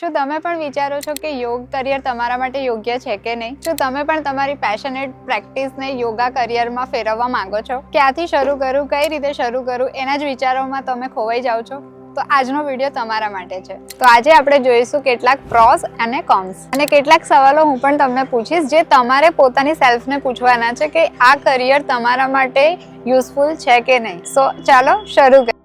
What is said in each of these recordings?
શું તમે પણ વિચારો છો કે યોગ કરિયર તમારા માટે યોગ્ય છે કે નહીં? શું તમે પણ તમારી પેશનેટ પ્રેક્ટિસને યોગા કરિયરમાં ફેરવવા માંગો છો? ક્યાંથી શરૂ કરું, કઈ રીતે શરૂ કરું, એના જ વિચારોમાં તમે ખોવાઈ જાઓ છો? તો આજનો વિડીયો તમારા માટે છે. તો આજે આપણે જોઈશું કેટલાક પ્રોસ અને કોન્સ, અને કેટલાક સવાલો હું પણ તમને પૂછીશ જે તમારે પોતાની સેલ્ફને પૂછવાના છે કે આ કરિયર તમારા માટે યુઝફુલ છે કે નહીં. સો ચાલો શરૂ કરીએ.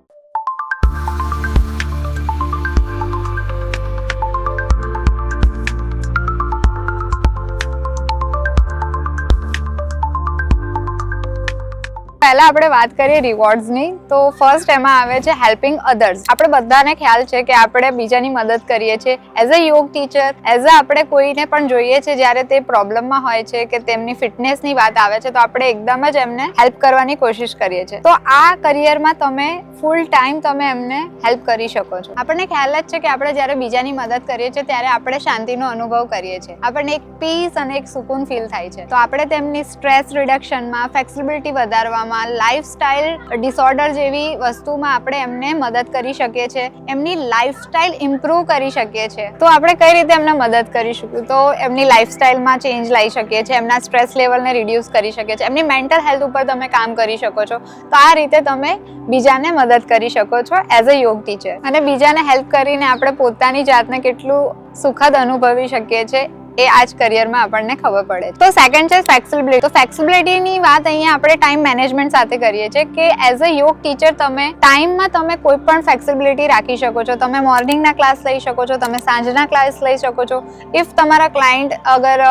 પહેલા આપણે વાત કરીએ રિવોર્ડ્સની. તો ફર્સ્ટ એમાં આવે છે હેલ્પિંગ અધર્સ. આપણે બધાને ખ્યાલ છે કે આપણે બીજાની મદદ કરીએ છીએ એઝ અ યોગ ટીચર, એઝ અ આપણે કોઈને પણ જોઈએ છે જ્યારે તે પ્રોબ્લેમમાં હોય છે કે તેમની ફિટનેસની વાત આવે છે તો આપણે એકદમ જ એમને હેલ્પ કરવાની કોશિશ કરીએ છીએ. તો આ કરિયરમાં તમે ફૂલ ટાઈમ તમે એમને હેલ્પ કરી શકો છો. આપણને ખ્યાલ જ છે કે આપણે જ્યારે બીજાની મદદ કરીએ છીએ ત્યારે આપણે શાંતિનો અનુભવ કરીએ છીએ, આપણને એક પીસ અને એક સુકૂન ફીલ થાય છે. તો આપણે તેમની સ્ટ્રેસ રિડક્શનમાં, ફ્લેક્સિબિલિટી વધારવામાં, લાઈફસ્ટાઈલ ડિસઓર્ડર જેવી વસ્તુમાં આપણે એમને મદદ કરી શકીએ છીએ, એમની લાઈફસ્ટાઈલ ઇમ્પ્રૂવ કરી શકીએ છીએ. તો આપણે કઈ રીતે એમને મદદ કરી શકીએ? તો એમની લાઈફસ્ટાઈલમાં ચેન્જ લાવી શકીએ છીએ, એમના સ્ટ્રેસ લેવલને રિડ્યુસ કરી શકીએ છીએ, એમની મેન્ટલ હેલ્થ ઉપર તમે કામ કરી શકો છો. તો આ રીતે તમે બીજાને મદદ કરી શકો છો એઝ અ યોગ ટીચર. અને બીજાને હેલ્પ કરીને આપણે પોતાની જાતને કેટલું સુખદ અનુભવી શકીએ છીએ એ આ જ કરિયરમાં આપણને ખબર પડે. તો સેકન્ડ છે ફ્લેક્સિબિલિટી. તો ફ્લેક્સિબિલિટીની વાત અહીંયા આપણે ટાઈમ મેનેજમેન્ટ સાથે કરીએ છીએ કે એઝ અ યોગ ટીચર તમે ટાઈમમાં તમે કોઈ પણ ફ્લેક્સિબિલિટી રાખી શકો છો. તમે મોર્નિંગના ક્લાસ લઈ શકો છો, તમે સાંજના ક્લાસ લઈ શકો છો. ઇફ તમારા ક્લાયન્ટ અગર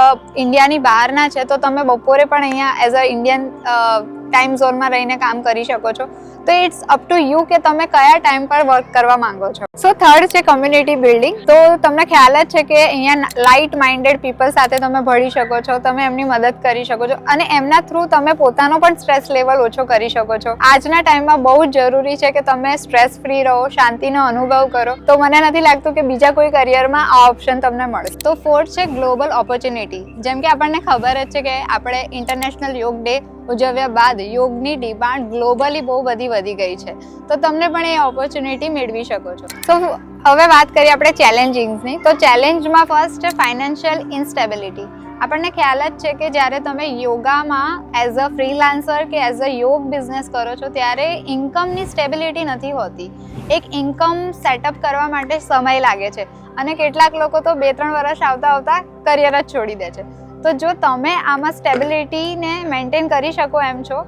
ઇન્ડિયાની બહારના છે તો તમે બપોરે પણ અહીંયા એઝ અ ઇન્ડિયન ટાઈમ ઝોનમાં રહીને કામ કરી શકો છો. તો ઇટ્સ અપ ટુ યુ કે તમે કયા ટાઈમ પર વર્ક કરવા માંગો છો. સો થર્ડ છે કમ્યુનિટી બિલ્ડિંગ. તો તમને ખ્યાલ જ છે કે અહીંયા લાઇટ માઇન્ડેડ પીપલ સાથે તમે ભળી શકો છો, તમે એમની મદદ કરી શકો છો અને એમના થ્રુ તમે પોતાનો પણ સ્ટ્રેસ લેવલ ઓછો કરી શકો છો. આજના ટાઈમમાં બહુ જ જરૂરી છે કે તમે સ્ટ્રેસ ફ્રી રહો, શાંતિનો અનુભવ કરો. તો મને નથી લાગતું કે બીજા કોઈ કરિયરમાં આ ઓપ્શન તમને મળશે. તો ફોર્થ છે ગ્લોબલ ઓપોર્ચ્યુનિટી. જેમ કે આપણને ખબર જ છે કે આપણે ઇન્ટરનેશનલ યોગ ડે ઉજવ્યા બાદ યોગની ડિમાન્ડ ગ્લોબલી બહુ બધી વધી ગઈ છે. તો તમને પણ એ ઓપોર્ચ્યુનિટી મેળવી શકો છો. તો હવે વાત કરીએ આપણે ચેલેન્જિંગ્સની. તો ચેલેન્જમાં ફર્સ્ટ છે ફાઇનાન્શિયલ ઇન્સ્ટેબિલિટી. આપણને ખ્યાલ જ છે કે જ્યારે તમે યોગામાં એઝ અ ફ્રીલાન્સર કે એઝ અ યોગ બિઝનેસ કરો છો ત્યારે ઇન્કમની સ્ટેબિલિટી નથી હોતી. એક ઇન્કમ સેટઅપ કરવા માટે સમય લાગે છે અને કેટલાક લોકો તો 2-3 વર્ષ આવતા કરિયર જ છોડી દે છે. તો જો તમે આમાં સ્ટેબિલિટીને મેન્ટેન કરી શકો એમ છો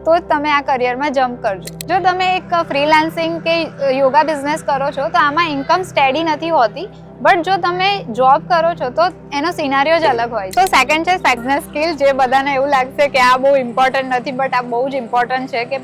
તો જ તમે આ કરિયરમાં જમ્પ કરજો. જો તમે એક ફ્રીલાન્સિંગ કે યોગા બિઝનેસ કરો છો તો આમાં ઇન્કમ સ્ટેડી નથી હોતી, બટ જો તમે જોબ કરો છો તો એનો સિનારીઓ જ અલગ હોય. તો સેકન્ડ છે બિઝનેસ સ્કિલ. જે બધાને એવું લાગશે કે આ બહુ ઇમ્પોર્ટન્ટ નથી, બટ આ બહુ જ ઇમ્પોર્ટન્ટ છે કે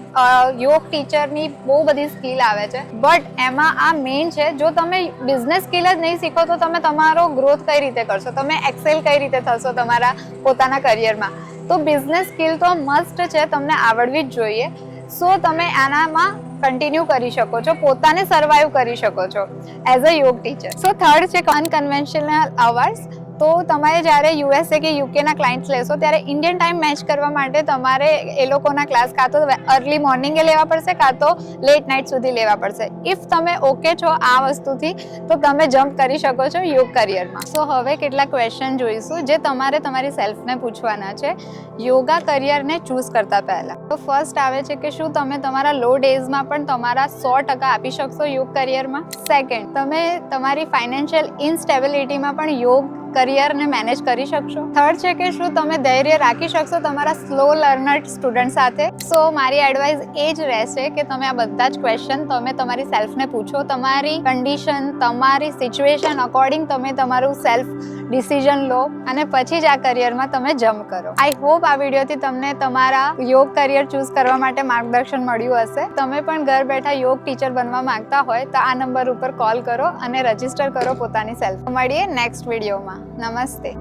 યોગ ટીચરની બહુ બધી સ્કિલ આવે છે, બટ એમાં આ મેઇન છે. જો તમે બિઝનેસ સ્કિલ જ નહીં શીખો તો તમે તમારો ગ્રોથ કઈ રીતે કરશો, તમે એક્સેલ કઈ રીતે થશો તમારા પોતાના કરિયરમાં. તો બિઝનેસ સ્કિલ તો મસ્ટ છે, તમને આવડવી જ જોઈએ. સો તમે આનામાં કન્ટિન્યુ કરી શકો છો, પોતાને સર્વાઈવ કરી શકો છો એઝ અ યોગ ટીચર. સો થર્ડ છે અનકન્વેન્શનલ અવર્સ. તો તમારે જ્યારે યુએસએ કે યુકેના ક્લાયન્ટ્સ લેશો ત્યારે ઇન્ડિયન ટાઈમ મેચ કરવા માટે તમારે એ લોકોના ક્લાસ કાં તો અર્લી મોર્નિંગે લેવા પડશે કાં તો લેટ નાઇટ સુધી લેવા પડશે. ઇફ તમે ઓકે છો આ વસ્તુથી તો તમે જમ્પ કરી શકો છો યોગ કરિયરમાં. સો હવે કેટલાક ક્વેશ્ચન જોઈશું જે તમારે તમારી સેલ્ફને પૂછવાના છે યોગા કરિયરને ચૂઝ કરતા પહેલા. તો ફર્સ્ટ આવે છે કે શું તમે તમારા લો ડેઝમાં પણ તમારા 100% આપી શકશો યોગ કરિયરમાં? સેકન્ડ, તમે તમારી ફાઇનાન્શિયલ ઇનસ્ટેબિલિટીમાં પણ યોગ કરિયરને મેનેજ કરી શકશો? થર્ડ છે કે શું તમે ધૈર્ય રાખી શકશો તમારા સ્લો લર્નર સ્ટુડન્ટ સાથે? સો મારી એડવાઇસ એ જ રહેશે કે તમે આ બધા જ ક્વેશ્ચન તમે તમારી સેલ્ફને પૂછો. તમારી કન્ડિશન, તમારી સિચ્યુએશન અકોર્ડિંગ તમે તમારું સેલ્ફ ડિસિઝન લો અને પછી જ આ કરિયરમાં તમે જમ્પ કરો. આઈ હોપ આ વિડીયોથી તમને તમારા યોગ કરિયર ચૂઝ કરવા માટે માર્ગદર્શન મળ્યું હશે. તમે પણ ઘર બેઠા યોગ ટીચર બનવા માંગતા હોય તો આ નંબર ઉપર કોલ કરો અને રજીસ્ટર કરો પોતાની સેલ્ફ. મળીએ નેક્સ્ટ વિડીયોમાં. નમસ્તે.